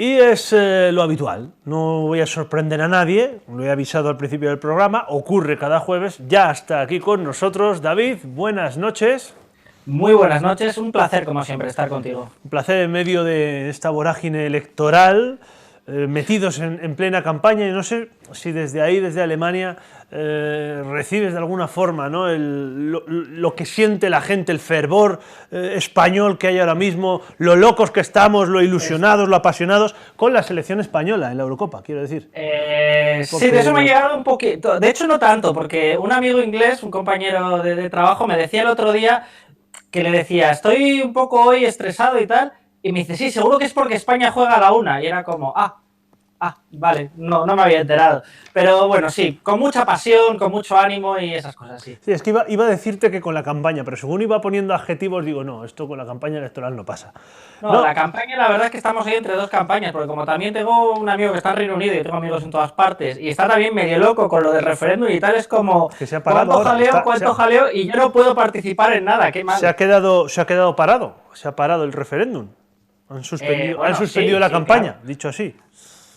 Y es lo habitual, no voy a sorprender a nadie, lo he avisado al principio del programa, ocurre cada jueves, ya está aquí con nosotros David, buenas noches. Muy buenas noches, un placer como siempre estar contigo. Un placer en medio de esta vorágine electoral, metidos en plena campaña, y no sé si desde ahí, desde Alemania, recibes de alguna forma, ¿no?, lo que siente la gente, el fervor español que hay ahora mismo, lo locos que estamos, lo ilusionados, lo apasionados con la selección española en la Eurocopa, quiero decir. Sí, de eso me ha llegado un poquito, de hecho no tanto, porque un amigo inglés, un compañero de trabajo, me decía el otro día que le decía, estoy un poco hoy estresado y tal, y me dice, sí, seguro que es porque España juega a la 1, y era como, vale, no me había enterado. Pero bueno, sí, con mucha pasión, con mucho ánimo y esas cosas, sí. Sí, es que iba a decirte que con la campaña, pero según iba poniendo adjetivos, digo, no, esto con la campaña electoral no pasa. No, la campaña, la verdad es que estamos ahí entre dos campañas, porque como también tengo un amigo que está en Reino Unido y tengo amigos en todas partes, y está también medio loco con lo del referéndum y tal, es como, que se ha parado cuánto jaleo, y yo no puedo participar en nada, qué mal. Se ha quedado parado, se ha parado el referéndum. Han suspendido la campaña, claro. Dicho así.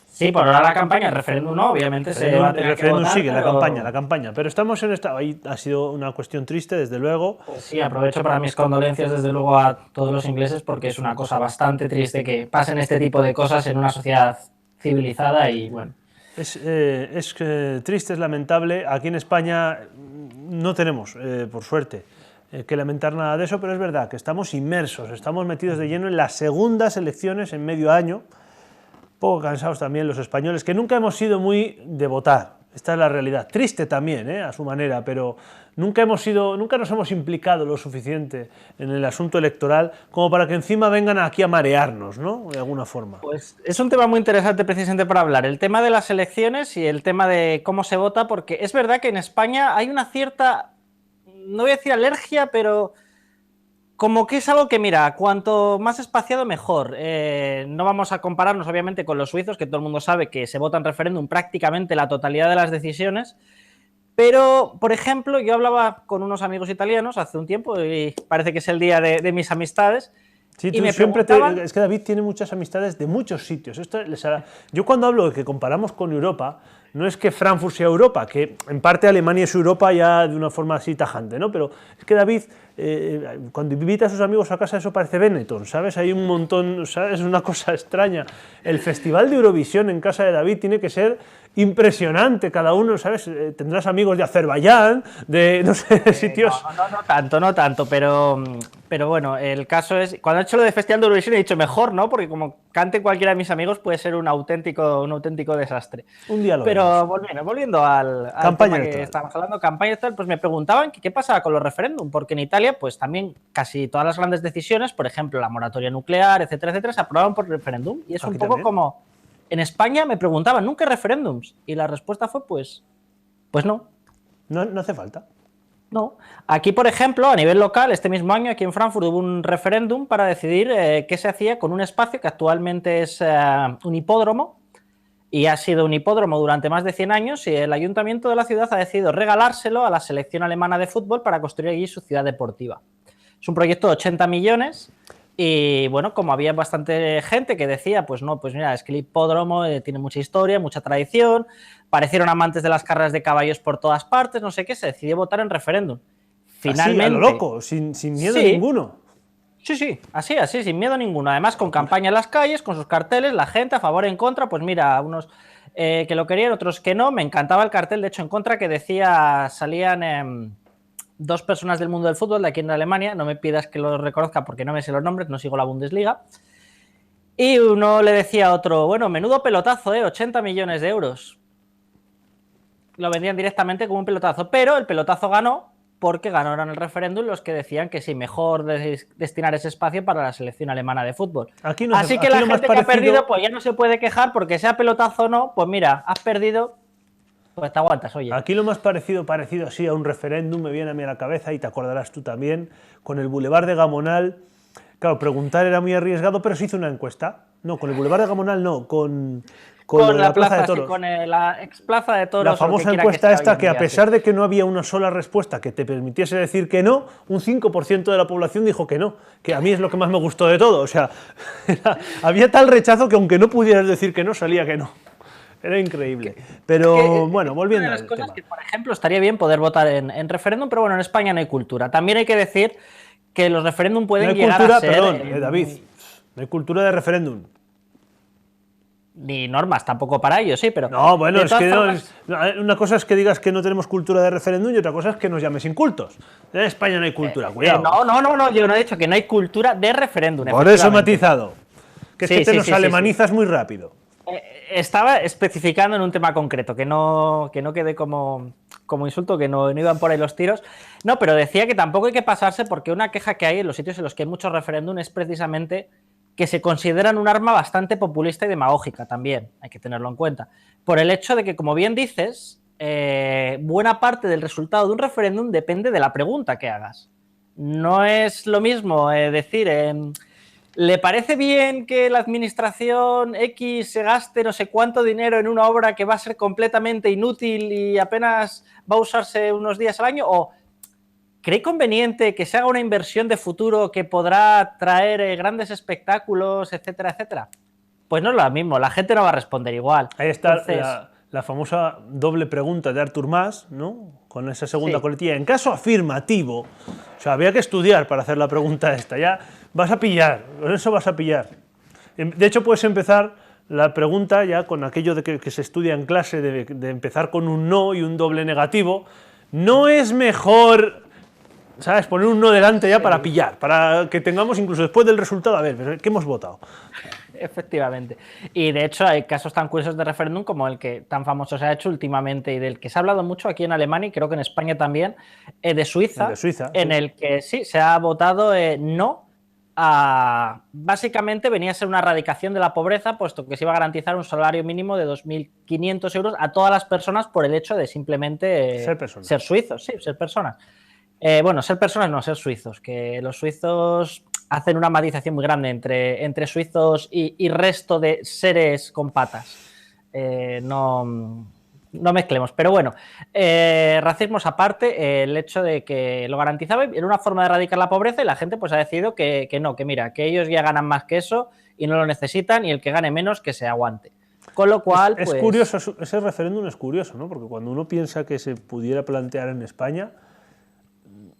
Sí, por ahora la campaña, el referéndum no, obviamente se va a tener el referéndum que votar, sigue, pero... la campaña. Pero estamos en esta... Ahí ha sido una cuestión triste, desde luego. Pues sí, aprovecho para mis condolencias, desde luego, a todos los ingleses, porque es una cosa bastante triste que pasen este tipo de cosas en una sociedad civilizada y bueno. Es triste, es lamentable. Aquí en España no tenemos, por suerte, que lamentar nada de eso, pero es verdad que estamos inmersos, estamos metidos de lleno en las segundas elecciones en medio año. Poco cansados también los españoles, que nunca hemos sido muy de votar. Esta es la realidad. Triste también, a su manera, pero nunca nos hemos implicado lo suficiente en el asunto electoral como para que encima vengan aquí a marearnos, ¿no?, de alguna forma. Pues es un tema muy interesante precisamente para hablar, el tema de las elecciones y el tema de cómo se vota, porque es verdad que en España hay una cierta, no voy a decir alergia, pero... como que es algo que, mira, cuanto más espaciado mejor. No vamos a compararnos obviamente con los suizos, que todo el mundo sabe que se vota en referéndum prácticamente la totalidad de las decisiones, pero, por ejemplo, yo hablaba con unos amigos italianos hace un tiempo, y parece que es el día de mis amistades. Sí, tú siempre es que David tiene muchas amistades de muchos sitios. Yo cuando hablo de que comparamos con Europa, no es que Frankfurt sea Europa, que en parte Alemania es Europa ya de una forma así tajante, ¿no? Pero es que David, cuando invita a sus amigos a casa, eso parece Benetton, ¿sabes? Hay un montón, ¿sabes? Es una cosa extraña. El Festival de Eurovisión en casa de David tiene que ser impresionante, cada uno, ¿sabes? Tendrás amigos de Azerbaiyán, de, no sé, sitios... No tanto, pero bueno, el caso es... Cuando he hecho lo de Festival de Eurovisión he dicho mejor, ¿no? Porque como cante cualquiera de mis amigos puede ser un auténtico desastre. Un día lo Pero volviendo al campaña tema que estábamos hablando, campaña electoral, pues me preguntaban qué pasaba con los referéndum, porque en Italia, pues también casi todas las grandes decisiones, por ejemplo, la moratoria nuclear, etcétera, se aprobaron por referéndum. Y es un poco como... En España me preguntaban, ¿nunca hay referéndums? Y la respuesta fue, pues no. No hace falta. No. Aquí, por ejemplo, a nivel local, este mismo año, aquí en Frankfurt, hubo un referéndum para decidir qué se hacía con un espacio que actualmente es un hipódromo, y ha sido un hipódromo durante más de 100 años, y el ayuntamiento de la ciudad ha decidido regalárselo a la selección alemana de fútbol para construir allí su ciudad deportiva. Es un proyecto de 80 millones... Y bueno, como había bastante gente que decía, pues no, pues mira, es que el hipódromo tiene mucha historia, mucha tradición, parecieron amantes de las carreras de caballos por todas partes, no sé qué, se decidió votar en referéndum. Finalmente... Así, a lo loco, sin miedo ninguno. Sí, así, sin miedo ninguno. Además, con campaña en las calles, con sus carteles, la gente a favor, en contra, pues mira, unos que lo querían, otros que no. Me encantaba el cartel, de hecho, en contra, que decía, salían... dos personas del mundo del fútbol de aquí en Alemania, no me pidas que los reconozca porque no me sé los nombres, no sigo la Bundesliga, y uno le decía a otro, bueno, menudo pelotazo, 80 millones de euros. Lo vendían directamente como un pelotazo, pero el pelotazo ganó porque ganaron el referéndum los que decían que sí, mejor destinar ese espacio para la selección alemana de fútbol. Así que la gente que ha perdido, pues ya no se puede quejar porque sea pelotazo o no, pues mira, has perdido... Pues te aguantas, oye. Aquí lo más parecido así a un referéndum me viene a mí a la cabeza, y te acordarás tú también, con el Boulevard de Gamonal. Claro, preguntar era muy arriesgado, pero se hizo una encuesta. No, con el Boulevard de Gamonal no, con con la Plaza de Toros. Sí, con la ex Plaza de Toros. La famosa encuesta esta que a pesar de que no había una sola respuesta que te permitiese decir que no, un 5% de la población dijo que no, que a mí es lo que más me gustó de todo. O sea, había tal rechazo que aunque no pudieras decir que no, salía que no. Era increíble. Pero bueno, volviendo a las cosas tema. que, por ejemplo, estaría bien poder votar en referéndum, pero bueno, en España no hay cultura. También hay que decir que los referéndum pueden llegar a ser... Perdón, David, no hay cultura de referéndum. Ni normas tampoco para ello, sí, pero... No, bueno, es que una cosa es que digas que no tenemos cultura de referéndum y otra cosa es que nos llames incultos. En España no hay cultura, cuidado. No, yo no he dicho que no hay cultura de referéndum. Por eso he matizado. Que es que te nos alemanizas muy rápido. Estaba especificando en un tema concreto, que no quede como insulto, que no iban por ahí los tiros. No, pero decía que tampoco hay que pasarse porque una queja que hay en los sitios en los que hay muchos referéndum es precisamente que se consideran un arma bastante populista y demagógica también, hay que tenerlo en cuenta. Por el hecho de que, como bien dices, buena parte del resultado de un referéndum depende de la pregunta que hagas. No es lo mismo decir... ¿Le parece bien que la administración X se gaste no sé cuánto dinero en una obra que va a ser completamente inútil y apenas va a usarse unos días al año? ¿O cree conveniente que se haga una inversión de futuro que podrá traer grandes espectáculos, etcétera, etcétera? Pues no es lo mismo, la gente no va a responder igual. Ahí está. Entonces, la famosa doble pregunta de Artur Mas, ¿no? Con esa segunda coletilla. En caso afirmativo, o sea, había que estudiar para hacer la pregunta esta. Ya vas a pillar, con eso vas a pillar. De hecho, puedes empezar la pregunta ya con aquello de que se estudia en clase, de empezar con un no y un doble negativo. No es mejor, ¿sabes? Poner un no delante ya para pillar, para que tengamos incluso después del resultado, a ver, ¿qué hemos votado? Efectivamente. Y de hecho hay casos tan curiosos de referéndum como el que tan famoso se ha hecho últimamente y del que se ha hablado mucho aquí en Alemania y creo que en España también, de Suiza, en el que sí, se ha votado no a... Básicamente venía a ser una erradicación de la pobreza, puesto que se iba a garantizar un salario mínimo de 2.500 euros a todas las personas por el hecho de simplemente ser suizos, sí, ser personas. Bueno, ser personas no, ser suizos, que los suizos hacen una matización muy grande entre suizos y resto de seres con patas. No mezclemos, pero bueno, racismos aparte, el hecho de que lo garantizaba era una forma de erradicar la pobreza y la gente pues ha decidido que no, que mira, que ellos ya ganan más que eso y no lo necesitan y el que gane menos que se aguante. Con lo cual, es curioso, ese referéndum es curioso, ¿no? Porque cuando uno piensa que se pudiera plantear en España...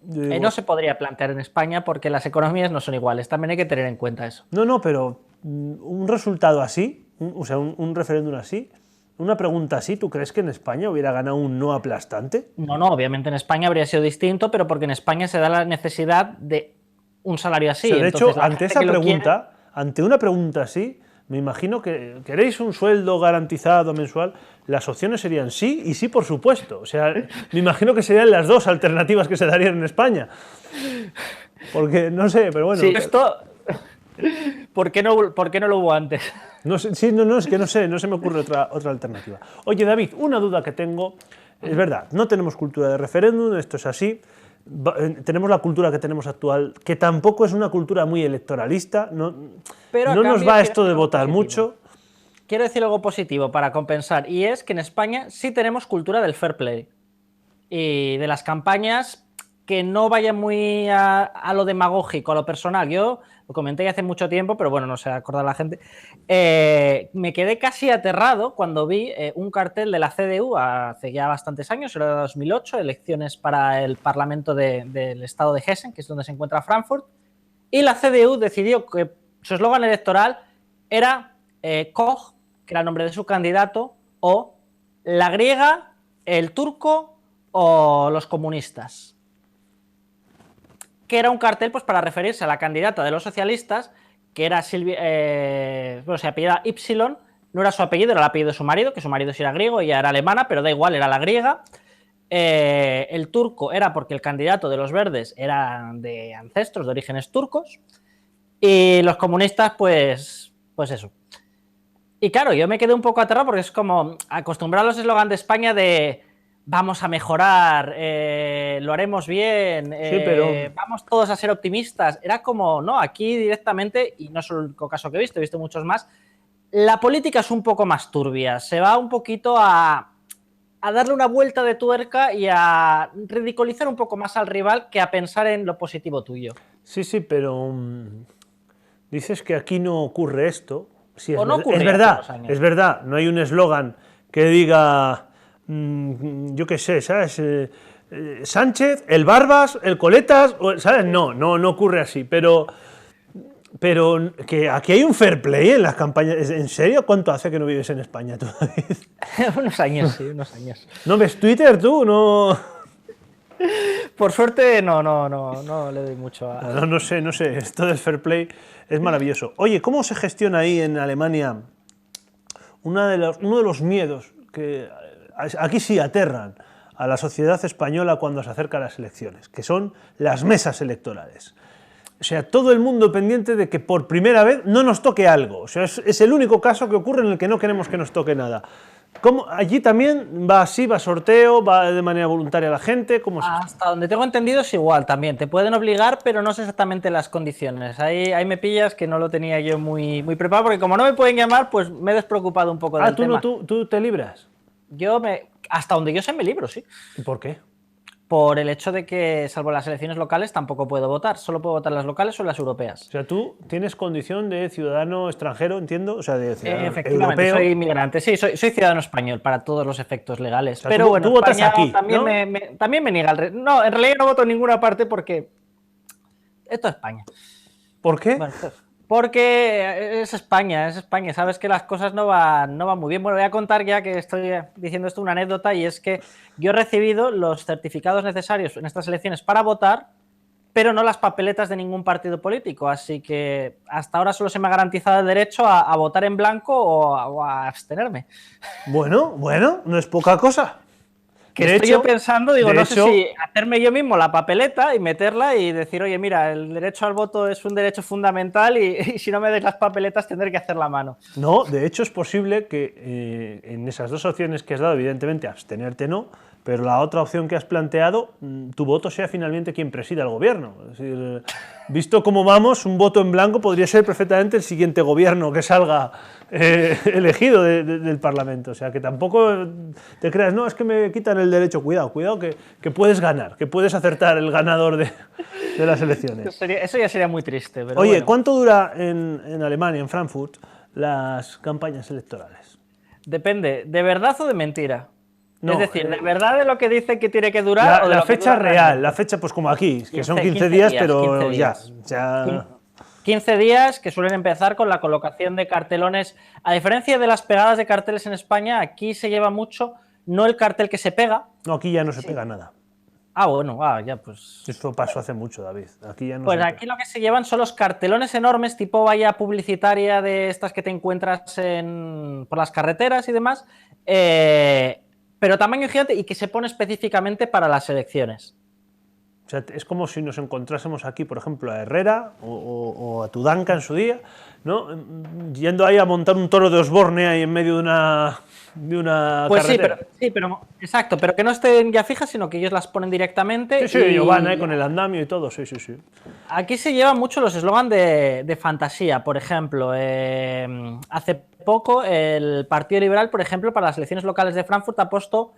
no se podría plantear en España porque las economías no son iguales, también hay que tener en cuenta eso. No, pero un resultado así, o sea, un referéndum así, una pregunta así, ¿tú crees que en España hubiera ganado un no aplastante? No, obviamente en España habría sido distinto, pero porque en España se da la necesidad de un salario así. O sea, de hecho, ante esa pregunta, ante una pregunta así, me imagino que queréis un sueldo garantizado mensual, las opciones serían sí y sí, por supuesto. O sea, me imagino que serían las dos alternativas que se darían en España. Porque, no sé, pero bueno. Sí, esto... ¿Por qué no lo hubo antes? No sé, sí, no, es que no sé, no se me ocurre otra alternativa. Oye, David, una duda que tengo. Es verdad, no tenemos cultura de referéndum, esto es así. Tenemos la cultura que tenemos actual, que tampoco es una cultura muy electoralista. Pero no nos va esto de votar mucho. Quiero decir algo positivo para compensar, y es que en España sí tenemos cultura del fair play y de las campañas que no vayan muy a lo demagógico, a lo personal. Yo lo comenté hace mucho tiempo, pero bueno, no se acuerda la gente. Me quedé casi aterrado cuando vi un cartel de la CDU hace ya bastantes años, era de 2008, elecciones para el Parlamento del estado de Hessen, que es donde se encuentra Frankfurt, y la CDU decidió que su eslogan electoral era Koch, que era el nombre de su candidato, o la griega, el turco o los comunistas. Que era un cartel pues, para referirse a la candidata de los socialistas, que era Silvia, se apellidaba Y, no era su apellido, era el apellido de su marido, que su marido sí era griego, ella era alemana, pero da igual, era la griega. El turco era porque el candidato de los verdes era de ancestros, de orígenes turcos, y los comunistas, pues eso. Y claro, yo me quedé un poco aterrado porque es como acostumbrar a los eslogans de España de vamos a mejorar, lo haremos bien, sí, pero... vamos todos a ser optimistas. Era como, no, aquí directamente, y no es el único caso que he visto muchos más, la política es un poco más turbia, se va un poquito a darle una vuelta de tuerca y a ridiculizar un poco más al rival que a pensar en lo positivo tuyo. Sí, sí, pero dices que aquí no ocurre esto. Sí, O no ocurría es hace verdad, unos años. es verdad. No hay un eslogan que diga, yo qué sé, ¿sabes? Sánchez, el Barbas, el Coletas, ¿sabes? No ocurre así, pero que aquí hay un fair play en las campañas. ¿En serio? ¿Cuánto hace que no vives en España tú, David? Unos años, sí, unos años. ¿No ves Twitter tú? No. Por suerte no le doy mucho a... No sé, esto del fair play es maravilloso. Oye, ¿cómo se gestiona ahí en Alemania uno de los miedos que aquí sí aterran a la sociedad española cuando se acercan las elecciones, que son las mesas electorales? O sea, todo el mundo pendiente de que por primera vez no nos toque algo. O sea, es el único caso que ocurre en el que no queremos que nos toque nada. ¿Cómo? ¿Allí también va así, va sorteo, va de manera voluntaria la gente? ¿Cómo es esto? Hasta donde tengo entendido es igual también. Te pueden obligar, pero no sé exactamente las condiciones. Ahí me pillas que no lo tenía yo muy preparado, porque como no me pueden llamar, pues me he despreocupado un poco del tema. ¿Tú te libras? Hasta donde yo sé me libro, sí. ¿Y por qué? Por el hecho de que, salvo las elecciones locales, tampoco puedo votar. Solo puedo votar las locales o las europeas. O sea, tú tienes condición de ciudadano extranjero, entiendo, o sea, de ciudadano Efectivamente, europeo. soy inmigrante. Sí, soy ciudadano español para todos los efectos legales. O sea, pero bueno, tú votas España aquí, también, ¿no? también me niega el... No, en realidad no voto en ninguna parte porque esto es España. ¿Por qué? Bueno, porque es España, sabes que las cosas no van muy bien. Bueno, voy a contar ya que estoy diciendo esto una anécdota, y es que yo he recibido los certificados necesarios en estas elecciones para votar, pero no las papeletas de ningún partido político, así que hasta ahora solo se me ha garantizado el derecho a votar en blanco o a abstenerme. Bueno, no es poca cosa. Que estoy yo pensando, digo, no sé si hacerme yo mismo la papeleta y meterla y decir, oye, mira, el derecho al voto es un derecho fundamental y si no me des las papeletas tendré que hacer la mano. No, de hecho es posible que en esas dos opciones que has dado, evidentemente abstenerte no, pero la otra opción que has planteado, tu voto sea finalmente quien presida el gobierno. Es decir, visto cómo vamos, un voto en blanco podría ser perfectamente el siguiente gobierno que salga elegido del Parlamento. O sea, que tampoco te creas, no, es que me quitan el derecho. Cuidado, que puedes ganar, que puedes acertar el ganador de las elecciones. Eso ya sería muy triste. Pero oye, bueno. ¿cuánto dura en Alemania, en Frankfurt, las campañas electorales? Depende, ¿de verdad o de mentira? No, es decir, ¿de verdad de lo que dice que tiene que durar? La fecha real, la fecha pues como aquí, que son 15 días, pero 15 días. Ya... 15 días que suelen empezar con la colocación de cartelones. A diferencia de las pegadas de carteles en España, aquí se lleva mucho, no el cartel que se pega. No, aquí ya no se pega nada. Ah, bueno, ya pues... Esto pasó hace mucho, David. Aquí ya no pues aquí lo que se llevan son los cartelones enormes, tipo valla publicitaria de estas que te encuentras por las carreteras y demás, pero tamaño gigante y que se pone específicamente para las elecciones. O sea, es como si nos encontrásemos aquí, por ejemplo, a Herrera o a Tudanca en su día, ¿no? Yendo ahí a montar un toro de Osborne ahí en medio de una pues carretera. Sí, pero exacto, pero que no estén ya fijas, sino que ellos las ponen directamente. Sí, ellos van ahí con el andamio y todo, sí. Aquí se llevan mucho los eslogans de fantasía, por ejemplo. Hace poco el Partido Liberal, por ejemplo, para las elecciones locales de Frankfurt apostó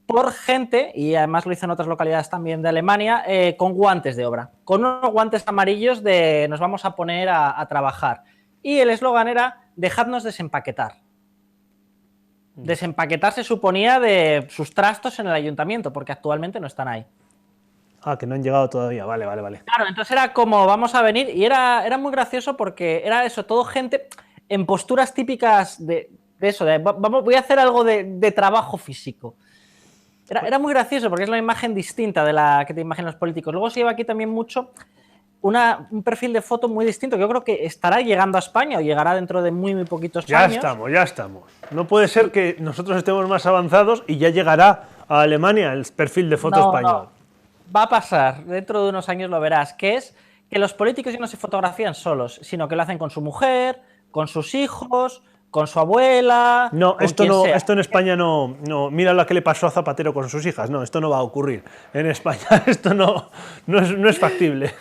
por gente, y además lo hizo en otras localidades también de Alemania, con guantes de obra, con unos guantes amarillos de nos vamos a poner a trabajar. Y el eslogan era dejadnos desempaquetar. Desempaquetar se suponía de sus trastos en el ayuntamiento, porque actualmente no están ahí. Ah, que no han llegado todavía, vale. Claro, entonces era como vamos a venir, y era muy gracioso porque era eso, todo gente en posturas típicas de eso, voy a hacer algo de trabajo físico. Era muy gracioso porque es la imagen distinta de la que te imaginan los políticos. Luego se lleva aquí también mucho un perfil de foto muy distinto, que yo creo que estará llegando a España o llegará dentro de muy poquitos años. Ya estamos. No puede ser que nosotros estemos más avanzados y ya llegará a Alemania el perfil de foto español. No. Va a pasar, dentro de unos años lo verás, que es que los políticos ya no se fotografían solos, sino que lo hacen con su mujer, con sus hijos, con su abuela. No, esto en España no. Mira lo que le pasó a Zapatero con sus hijas. No, esto no va a ocurrir en España. Esto no es factible.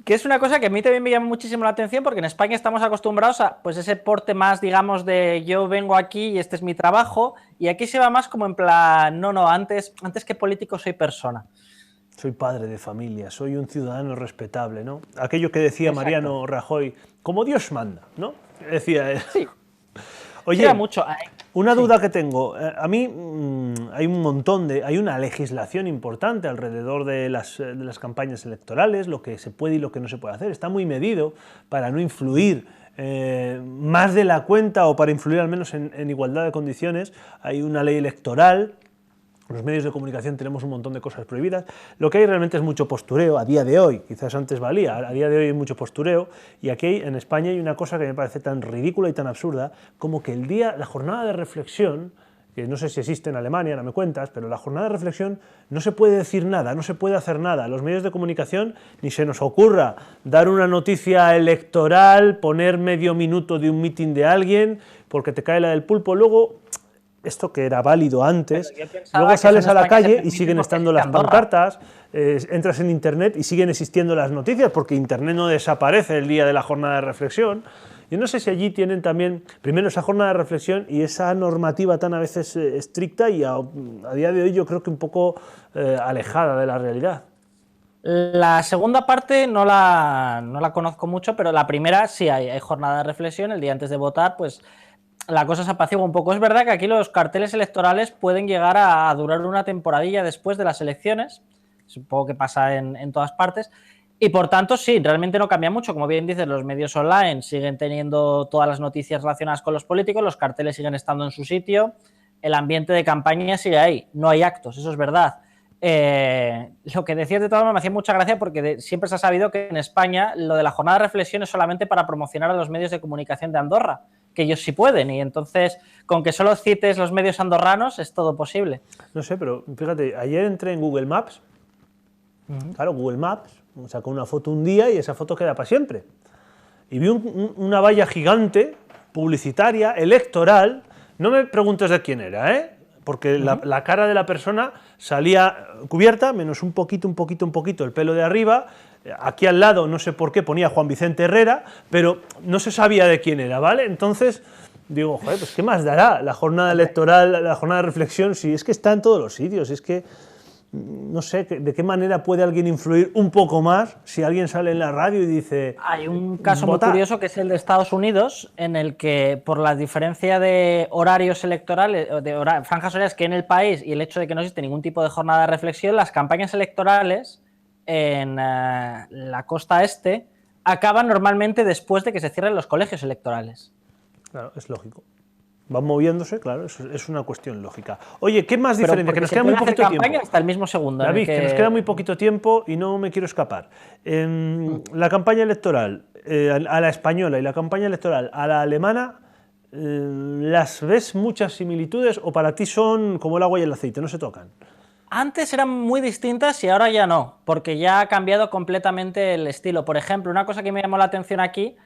Que es una cosa que a mí también me llama muchísimo la atención, porque en España estamos acostumbrados a pues ese porte más, digamos, de yo vengo aquí y este es mi trabajo, y aquí se va más como en plan, no, antes que político soy persona. Soy padre de familia, soy un ciudadano respetable, ¿no? Aquello que decía Exacto. Mariano Rajoy, como Dios manda, ¿no? Decía él. Sí. Oye, mucho. una duda que tengo. A mí hay un montón hay una legislación importante alrededor de las campañas electorales, lo que se puede y lo que no se puede hacer. Está muy medido para no influir más de la cuenta o para influir al menos en igualdad de condiciones. Hay una ley electoral. Los medios de comunicación tenemos un montón de cosas prohibidas. Lo que hay realmente es mucho postureo a día de hoy. Quizás antes valía, a día de hoy hay mucho postureo. Y aquí en España hay una cosa que me parece tan ridícula y tan absurda como que la jornada de reflexión, que no sé si existe en Alemania, no me cuentas, pero la jornada de reflexión no se puede decir nada, no se puede hacer nada. Los medios de comunicación ni se nos ocurra dar una noticia electoral, poner medio minuto de un mitin de alguien, porque te cae la del pulpo. Luego, esto que era válido antes, luego sales a la calle y siguen estando las pancartas, entras en internet y siguen existiendo las noticias, porque internet no desaparece el día de la jornada de reflexión. Yo no sé si allí tienen también, primero, esa jornada de reflexión y esa normativa tan a veces estricta y a día de hoy yo creo que un poco alejada de la realidad. La segunda parte no la conozco mucho, pero la primera sí hay jornada de reflexión, el día antes de votar, pues la cosa se apacigua un poco. Es verdad que aquí los carteles electorales pueden llegar a durar una temporadilla después de las elecciones, supongo que pasa en todas partes, y por tanto sí, realmente no cambia mucho. Como bien dices, los medios online siguen teniendo todas las noticias relacionadas con los políticos, los carteles siguen estando en su sitio, el ambiente de campaña sigue ahí, no hay actos, eso es verdad. Lo que decías de todas formas me hacía mucha gracia, porque siempre se ha sabido que en España lo de la jornada de reflexión es solamente para promocionar a los medios de comunicación de Andorra, que ellos sí pueden, y entonces con que solo cites los medios andorranos es todo posible. No sé, pero fíjate, ayer entré en Google Maps, claro, Google Maps sacó una foto un día y esa foto queda para siempre. Y vi una valla gigante, publicitaria, electoral, no me preguntes de quién era, porque la cara de la persona salía cubierta, menos un poquito el pelo de arriba. Aquí al lado, no sé por qué, ponía Juan Vicente Herrera, pero no se sabía de quién era, ¿vale? Entonces, digo, joder, pues ¿qué más dará la jornada electoral, la jornada de reflexión? Si es que está en todos los sitios, es que no sé de qué manera puede alguien influir un poco más si alguien sale en la radio y dice... Hay un caso muy curioso que es el de Estados Unidos, en el que por la diferencia de horarios electorales, franjas horarias que en el país, y el hecho de que no existe ningún tipo de jornada de reflexión, las campañas electorales en la costa este acaban normalmente después de que se cierren los colegios electorales. Claro, es lógico. Van moviéndose, claro, es una cuestión lógica. Oye, ¿qué más diferente? Que nos queda muy poquito tiempo. Hasta el mismo segundo. David, que nos queda muy poquito tiempo y no me quiero escapar. La campaña electoral a la española y la campaña electoral a la alemana, ¿las ves muchas similitudes o para ti son como el agua y el aceite, no se tocan? Antes eran muy distintas y ahora ya no, porque ya ha cambiado completamente el estilo. Por ejemplo, una cosa que me llamó la atención aquí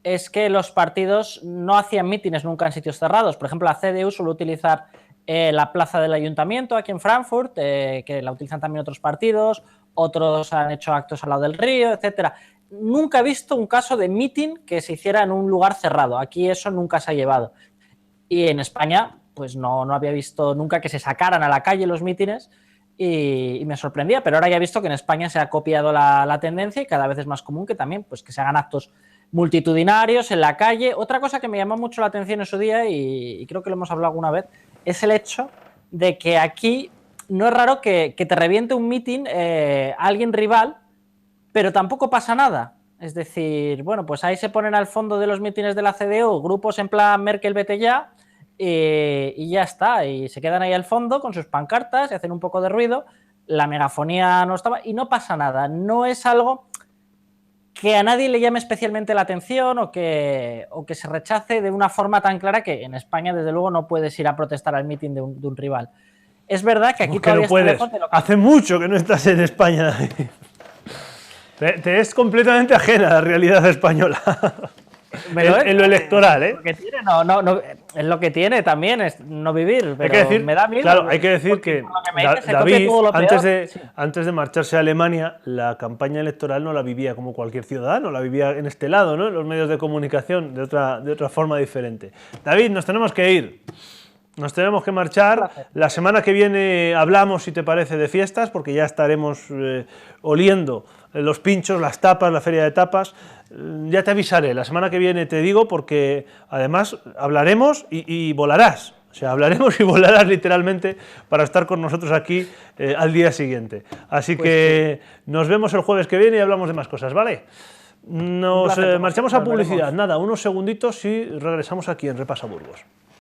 es que los partidos no hacían mítines nunca en sitios cerrados. Por ejemplo, la CDU suele utilizar la plaza del ayuntamiento aquí en Frankfurt, que la utilizan también otros partidos, otros han hecho actos al lado del río, etcétera. Nunca he visto un caso de mitin que se hiciera en un lugar cerrado. Aquí eso nunca se ha llevado. Y en España, pues no había visto nunca que se sacaran a la calle los mítines y me sorprendía, pero ahora ya he visto que en España se ha copiado la tendencia y cada vez es más común que también pues, que se hagan actos multitudinarios en la calle. Otra cosa que me llamó mucho la atención en su día, y creo que lo hemos hablado alguna vez, es el hecho de que aquí no es raro que te reviente un mitin alguien rival, pero tampoco pasa nada. Es decir, bueno, pues ahí se ponen al fondo de los mítines de la CDU grupos en plan Merkel vete ya, y ya está, y se quedan ahí al fondo con sus pancartas y hacen un poco de ruido, la megafonía no estaba y no pasa nada. No es algo que a nadie le llame especialmente la atención o que se rechace de una forma tan clara, que en España desde luego no puedes ir a protestar al mitin de un rival. Es verdad que aquí todavía no puedes. Está lejos de lo que... Hace mucho que no estás en España. Te es completamente ajena a la realidad española. en lo electoral, ¿eh? Lo que tiene, es lo que tiene también, es no vivir. Pero hay que decir, me da miedo. Claro, hay que decir que David, antes de marcharse a Alemania, la campaña electoral no la vivía como cualquier ciudadano, la vivía en este lado, ¿no? En los medios de comunicación, de otra forma diferente. David, nos tenemos que ir. Nos tenemos que marchar. La semana que viene hablamos, si te parece, de fiestas, porque ya estaremos oliendo los pinchos, las tapas, la feria de tapas. Ya te avisaré, la semana que viene te digo, porque además hablaremos y volarás. O sea, hablaremos y volarás literalmente para estar con nosotros aquí al día siguiente. Así que nos vemos el jueves que viene y hablamos de más cosas, ¿vale? Nos marchamos a publicidad. Nada, unos segunditos y regresamos aquí en Repasa Burgos.